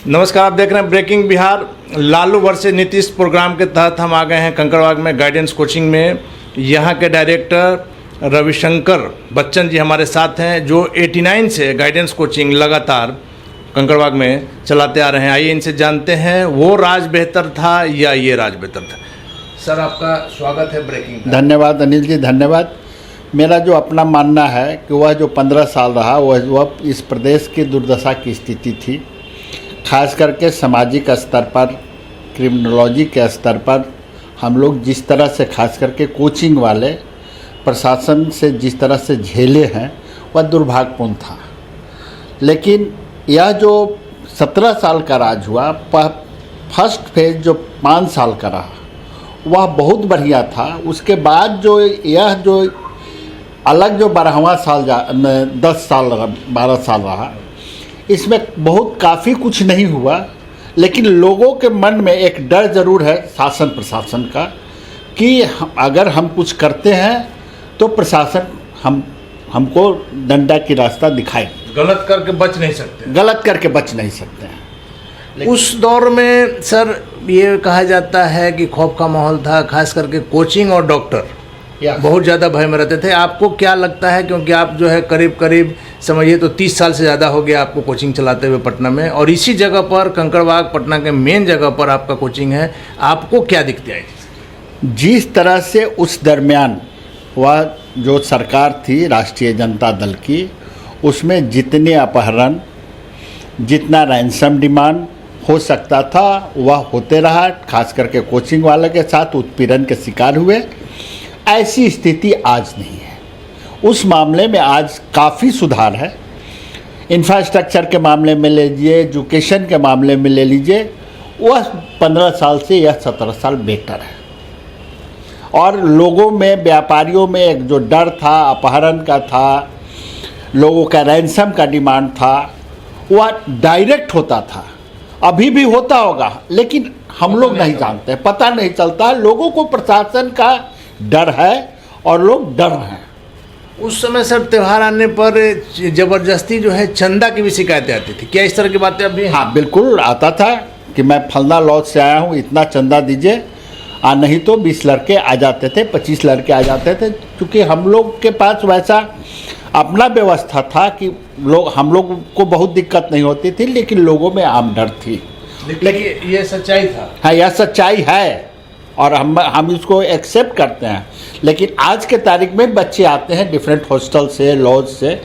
नमस्कार, आप देख रहे हैं breaking Bihar. Lalu versus Nitish programme के तहत हम आ गए हैं कंकड़बाग में गाइडेंस कोचिंग में। यहाँ के डायरेक्टर रविशंकर बच्चन जी हमारे साथ हैं, जो 89 से गाइडेंस कोचिंग लगातार कंकड़बाग में चलाते आ रहे हैं। आइए इनसे जानते हैं, वो राज बेहतर था या ये राज बेहतर था। सर, आपका स्वागत है ब्रेकिंग। धन्यवाद अनिल जी, धन्यवाद। मेरा जो अपना मानना है कि वह जो 15 साल रहा वह इस प्रदेश की दुर्दशा की स्थिति थी। खास करके सामाजिक स्तर पर, क्रिमिनोलॉजी के स्तर पर हम लोग जिस तरह से खास करके कोचिंग वाले प्रशासन से जिस तरह से झेले हैं वह दुर्भाग्यपूर्ण था। लेकिन यह जो 17 साल का राज हुआ, फर्स्ट फेज जो 5 साल का रहा वह बहुत बढ़िया था। उसके बाद जो यह जो अलग जो 12वां साल 10 साल 12 साल रहा, इसमें बहुत काफ़ी कुछ नहीं हुआ। लेकिन लोगों के मन में एक डर ज़रूर है शासन प्रशासन का कि अगर हम कुछ करते हैं तो प्रशासन हमको डंडा की रास्ता दिखाए। गलत करके बच नहीं सकते हैं। उस दौर में सर ये कहा जाता है कि खौफ का माहौल था, खास करके कोचिंग और डॉक्टर बहुत ज़्यादा भय में रहते थे। आपको क्या लगता है, क्योंकि आप जो है करीब समझिए तो 30 साल से ज़्यादा हो गया आपको कोचिंग चलाते हुए पटना में, और इसी जगह पर कंकड़बाग पटना के मेन जगह पर आपका कोचिंग है, आपको क्या दिक्कतें आई? जिस तरह से उस दरमियान वह जो सरकार थी राष्ट्रीय जनता दल की, उसमें जितने अपहरण, जितना रैंसम डिमांड हो सकता था वह होते रहा। खास करके कोचिंग वाले के साथ उत्पीड़न के शिकार हुए। ऐसी स्थिति आज नहीं है। उस मामले में आज काफ़ी सुधार है। इंफ्रास्ट्रक्चर के मामले में ले लीजिए, एजुकेशन के मामले में ले लीजिए, वह 15 साल से यह 17 साल बेहतर है। और लोगों में, व्यापारियों में एक जो डर था, अपहरण का था, लोगों का रैंसम का डिमांड था, वह डायरेक्ट होता था। अभी भी होता होगा, लेकिन हम लोग नहीं जानते, पता नहीं चलता। लोगों को प्रशासन का डर है और लोग डर हैं। उस समय सर त्यौहार आने पर ज़बरदस्ती जो है चंदा की भी शिकायतें आती थी, क्या इस तरह की बातें अभी? हाँ, बिल्कुल आता था कि मैं फलना लॉज से आया हूँ, इतना चंदा दीजिए। नहीं तो 20 लड़के आ जाते थे, 25 लड़के आ जाते थे। क्योंकि हम लोग के पास वैसा अपना व्यवस्था था कि हम लोग को बहुत दिक्कत नहीं होती थी, लेकिन लोगों में आम डर थी। लेकिन ये सच्चाई था। हाँ, यह सच्चाई है और हम इसको एक्सेप्ट करते हैं। लेकिन आज के तारीख में बच्चे आते हैं डिफरेंट हॉस्टल से, लॉज से,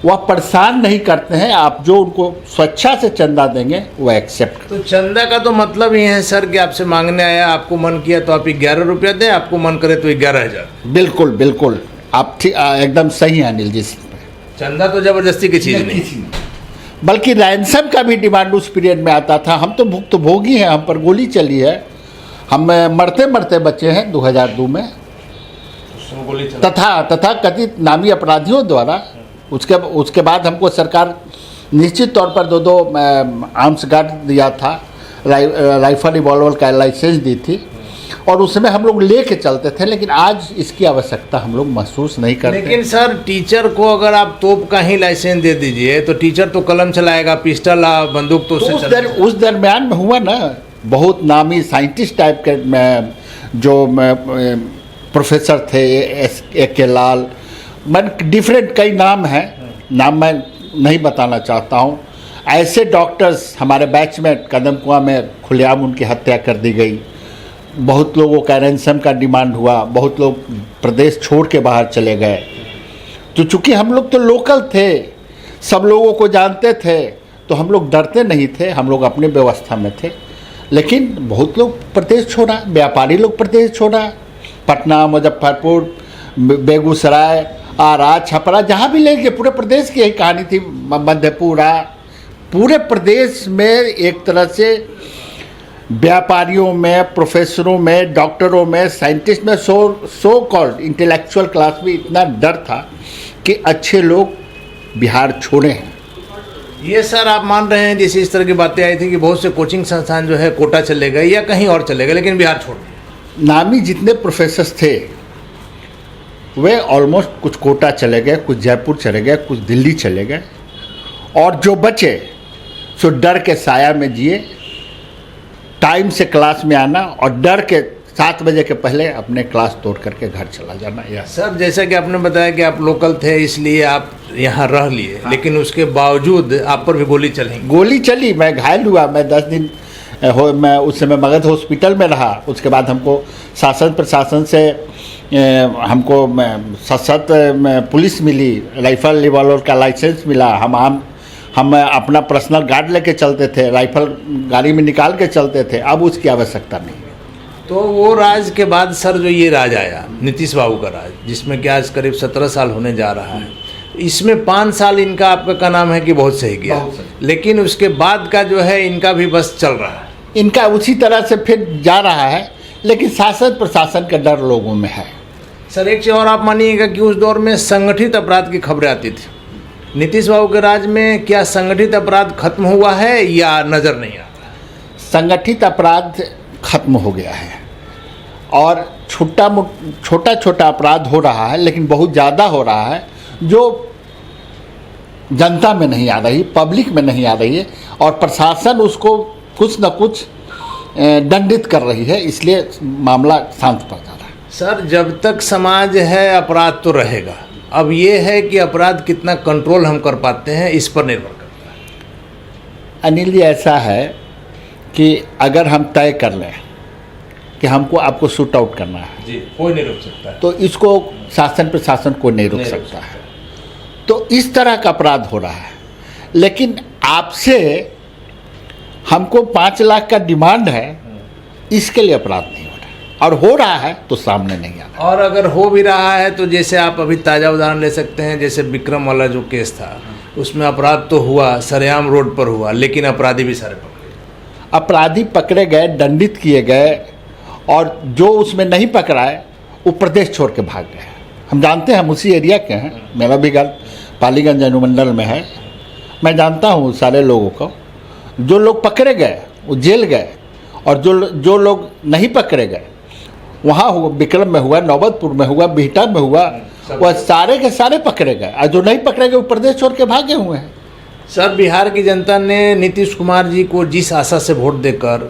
वह परेशान नहीं करते हैं। आप जो उनको स्वेच्छा से चंदा देंगे वह एक्सेप्ट। तो चंदा का तो मतलब ये है सर कि आपसे मांगने आया, आपको मन किया तो आप 11 रुपया दें, आपको मन करे तो 11,000। बिल्कुल बिल्कुल, आप एकदम सही हैं अनिल जी। चंदा तो जबरदस्ती की चीज़ नहीं, बल्कि रैंसम का भी डिमांड उस पीरियड में आता था। हम तो भुक्तभोगी हैं, हम पर गोली चली है, हम मरते बचे हैं 2002 में तथा कथित नामी अपराधियों द्वारा। उसके बाद हमको सरकार निश्चित तौर पर दो आर्म्स गार्ड दिया था, राइफल रिवॉल्वर का लाइसेंस दी थी, और उसमें हम लोग लेके चलते थे। लेकिन आज इसकी आवश्यकता हम लोग महसूस नहीं करते। लेकिन सर टीचर को अगर आप तोप का ही लाइसेंस दे दीजिए तो टीचर तो कलम चलाएगा, पिस्टल बंदूक तो उस दरमियान में हुआ ना, बहुत नामी साइंटिस्ट टाइप के जो प्रोफेसर थे, AK लाल, डिफरेंट कई नाम हैं, नाम मैं नहीं बताना चाहता हूँ। ऐसे डॉक्टर्स हमारे बैच में कदमकुआं में खुलेआम उनकी हत्या कर दी गई। बहुत लोगों का रैंसम का डिमांड हुआ, बहुत लोग प्रदेश छोड़ के बाहर चले गए। तो चूँकि हम लोग तो लोकल थे, सब लोगों को जानते थे, तो हम लोग डरते नहीं थे, हम लोग अपनी व्यवस्था में थे। लेकिन बहुत लोग प्रदेश छोड़ा, व्यापारी लोग प्रदेश छोड़ा। पटना, मुजफ्फरपुर, बेगूसराय, आरा, छपरा, जहाँ भी ले लीजिए, पूरे प्रदेश की यही कहानी थी। मधेपुरा, पूरे प्रदेश में एक तरह से व्यापारियों में, प्रोफेसरों में, डॉक्टरों में, साइंटिस्ट में, सो कॉल्ड इंटेलेक्चुअल क्लास में इतना डर था कि अच्छे लोग बिहार छोड़े हैं। ये सर आप मान रहे हैं, जैसे इस तरह की बातें आई थी कि बहुत से कोचिंग संस्थान जो है कोटा चले गए या कहीं और चले गए, लेकिन बिहार छोड़ दिए। नामी जितने प्रोफेसर्स थे वे ऑलमोस्ट कुछ कोटा चले गए, कुछ जयपुर चले गए, कुछ दिल्ली चले गए, और जो बचे सो डर के साया में जिए, टाइम से क्लास में आना और डर के 7 बजे के पहले अपने क्लास तोड़ करके घर चला जाना। या सर जैसा कि आपने बताया कि आप लोकल थे इसलिए आप यहाँ रह लिए, लेकिन उसके बावजूद आप पर भी गोली चली। गोली चली, मैं घायल हुआ, मैं 10 दिन मैं उस समय मगध हॉस्पिटल में रहा। उसके बाद हमको शासन प्रशासन से हमको सशस्त्र पुलिस मिली, राइफल रिवॉल्वर का लाइसेंस मिला। हम अपना पर्सनल गार्ड लेके चलते थे, राइफल गाड़ी में निकाल के चलते थे। अब उसकी आवश्यकता नहीं है। तो वो राज के बाद सर जो ये राज आया नीतीश बाबू का राज, जिसमें कि आज करीब 17 साल होने जा रहा है, इसमें 5 साल इनका आपका का नाम है कि बहुत सही गया, लेकिन उसके बाद का जो है इनका भी बस चल रहा है। इनका उसी तरह से फिर जा रहा है, लेकिन शासन प्रशासन का डर लोगों में है। सर एक चीज़ और आप मानिएगा कि उस दौर में संगठित अपराध की खबरें आती थी। नीतीश बाबू के राज में क्या संगठित अपराध खत्म हुआ है या नज़र नहीं आ रहा? संगठित अपराध खत्म हो गया है और छोटा छोटा अपराध हो रहा है, लेकिन बहुत ज़्यादा हो रहा है जो जनता में नहीं आ रही, पब्लिक में नहीं आ रही है, और प्रशासन उसको कुछ न कुछ दंडित कर रही है, इसलिए मामला शांत पड़ जा रहा है। सर जब तक समाज है अपराध तो रहेगा। अब ये है कि अपराध कितना कंट्रोल हम कर पाते हैं, इस पर निर्भर करता है। अनिल जी, ऐसा है कि अगर हम तय कर लें कि हमको आपको शूट आउट करना है जी, कोई नहीं रोक सकता है, तो इसको शासन प्रशासन को नहीं रोक सकता है। तो इस तरह का अपराध हो रहा है, लेकिन आपसे हमको 5 लाख का डिमांड है, इसके लिए अपराध नहीं हो रहा, और हो रहा है तो सामने नहीं आ रहा। और अगर हो भी रहा है तो जैसे आप अभी ताज़ा उदाहरण ले सकते हैं, जैसे विक्रम वाला जो केस था, उसमें अपराध तो हुआ, सरेआम रोड पर हुआ, लेकिन अपराधी भी सारे पकड़े। अपराधी पकड़े गए, दंडित किए गए, और जो उसमें नहीं पकड़ाए वो प्रदेश छोड़ के भाग गए। हम जानते हैं, हम उसी एरिया के हैं, मेरा भी घर पालीगंज अनुमंडल में है, मैं जानता हूँ सारे लोगों को। जो लोग पकड़े गए वो जेल गए, और जो लोग नहीं पकड़े गए वहाँ हुआ, विक्रम में हुआ, नौबतपुर में हुआ, बिहटा में हुआ, वह सारे के सारे पकड़े गए, और जो नहीं पकड़े गए वो प्रदेश छोड़ के भागे हुए हैं। सर बिहार की जनता ने नीतीश कुमार जी को जिस आशा से वोट देकर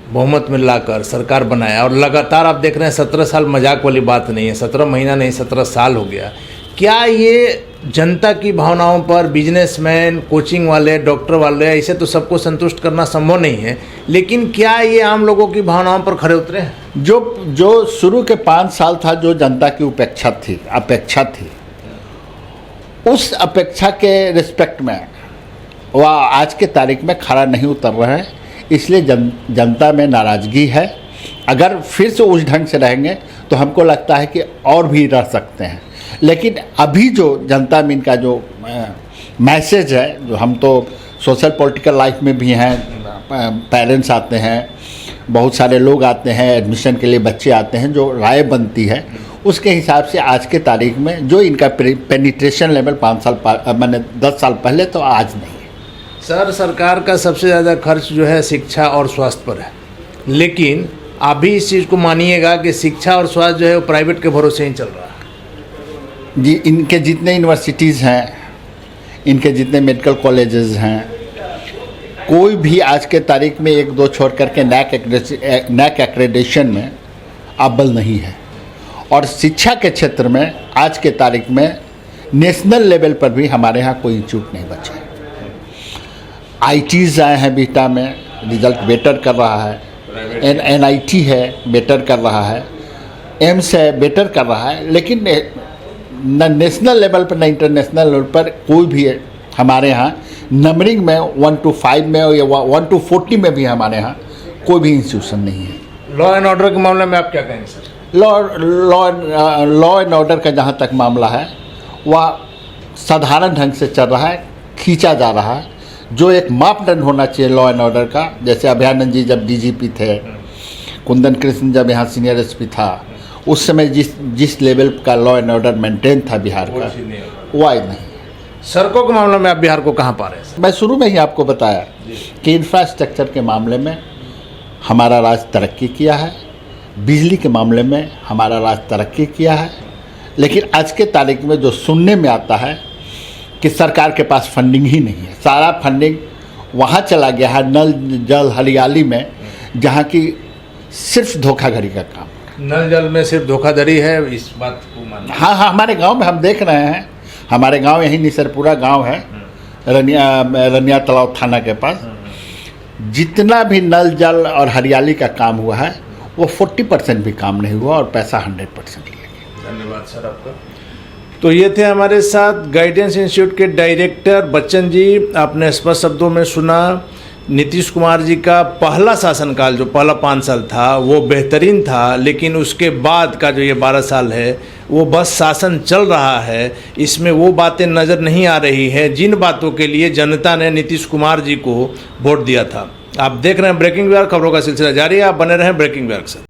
बहुमत में लाकर सरकार बनाया, और लगातार आप देख रहे हैं 17 साल मजाक वाली बात नहीं है, 17 महीना नहीं 17 साल हो गया। क्या ये जनता की भावनाओं पर, बिजनेसमैन, कोचिंग वाले, डॉक्टर वाले, ऐसे तो सबको संतुष्ट करना संभव नहीं है, लेकिन क्या ये आम लोगों की भावनाओं पर खरे उतरे हैं? जो शुरू के 5 साल था, जो जनता की अपेक्षा थी, उस अपेक्षा के रिस्पेक्ट में वह आज के तारीख में खरा नहीं उतर रहा है, इसलिए जनता में नाराज़गी है। अगर फिर से उस ढंग से रहेंगे तो हमको लगता है कि और भी रह सकते हैं, लेकिन अभी जो जनता में इनका जो मैसेज है, जो हम तो सोशल पॉलिटिकल लाइफ में भी हैं, पेरेंट्स आते हैं, बहुत सारे लोग आते हैं, एडमिशन के लिए बच्चे आते हैं, जो राय बनती है उसके हिसाब से आज के तारीख में जो इनका पेनिट्रेशन लेवल 5 साल मैंने 10 साल पहले तो आज नहीं है। सर सरकार का सबसे ज़्यादा खर्च जो है शिक्षा और स्वास्थ्य पर है, लेकिन आप भी इस चीज़ को मानिएगा कि शिक्षा और स्वास्थ्य जो है वो प्राइवेट के भरोसे ही चल रहा है। जी, इनके जितने यूनिवर्सिटीज़ हैं, इनके जितने मेडिकल कॉलेजेस हैं, कोई भी आज के तारीख में 1-2 छोड़ करके नैक एक्रेडिशन में अव्वल नहीं है। और शिक्षा के क्षेत्र में आज के तारीख में नेशनल लेवल पर भी हमारे यहाँ कोई इंस्टीट्यूट नहीं बचा है। IITs आए हैं बिहटा में, रिजल्ट बेटर कर रहा है, NIT है बेटर कर रहा है, एम्स है बेटर कर रहा है, लेकिन न नेशनल लेवल पर न इंटरनेशनल लेवल पर कोई भी है हमारे यहाँ नंबरिंग में 1 to 5 में या 1 to 40 में भी हमारे यहाँ कोई भी इंस्टीट्यूशन नहीं है। लॉ एंड ऑर्डर के मामले में आप क्या कहेंगे सर? लॉ एंड ऑर्डर का जहाँ तक मामला है वह साधारण ढंग से चल रहा है, खींचा जा रहा है। जो एक मापदंड होना चाहिए लॉ एंड ऑर्डर का, जैसे अभयानंद जी जब DGP थे, कुंदन कृष्ण जब यहाँ सीनियर SP था, उस समय जिस लेवल का लॉ एंड ऑर्डर मेंटेन था बिहार का, वो आज नहीं। सड़कों के मामले में आप बिहार को कहाँ पा रहे हैं? मैं शुरू में ही आपको बताया कि इंफ्रास्ट्रक्चर के मामले में हमारा राज्य तरक्की किया है, बिजली के मामले में हमारा राज्य तरक्की किया है, लेकिन आज के तारीख में जो सुनने में आता है कि सरकार के पास फंडिंग ही नहीं है, सारा फंडिंग वहाँ चला गया है नल जल हरियाली में, जहाँ की सिर्फ धोखाधड़ी का काम। नल जल में सिर्फ धोखाधड़ी है, इस बात को मानना? हाँ हाँ, हमारे गांव में हम देख रहे हैं, हमारे गांव यही निसरपुरा गांव है, रनिया तालाब थाना के पास। जितना भी नल जल और हरियाली का काम हुआ है वो 40% भी काम नहीं हुआ और पैसा 100% लिया गया। धन्यवाद सर आपका। तो ये थे हमारे साथ गाइडेंस इंस्टीट्यूट के डायरेक्टर बच्चन जी। आपने स्पष्ट शब्दों में सुना नीतीश कुमार जी का पहला शासनकाल, जो पहला 5 साल था वो बेहतरीन था, लेकिन उसके बाद का जो ये 12 साल है वो बस शासन चल रहा है। इसमें वो बातें नज़र नहीं आ रही है जिन बातों के लिए जनता ने नीतीश कुमार जी को वोट दिया था। आप देख रहे हैं ब्रेकिंग बिहार, खबरों का सिलसिला जारी है, आप बने रहें ब्रेकिंग बिहार के साथ।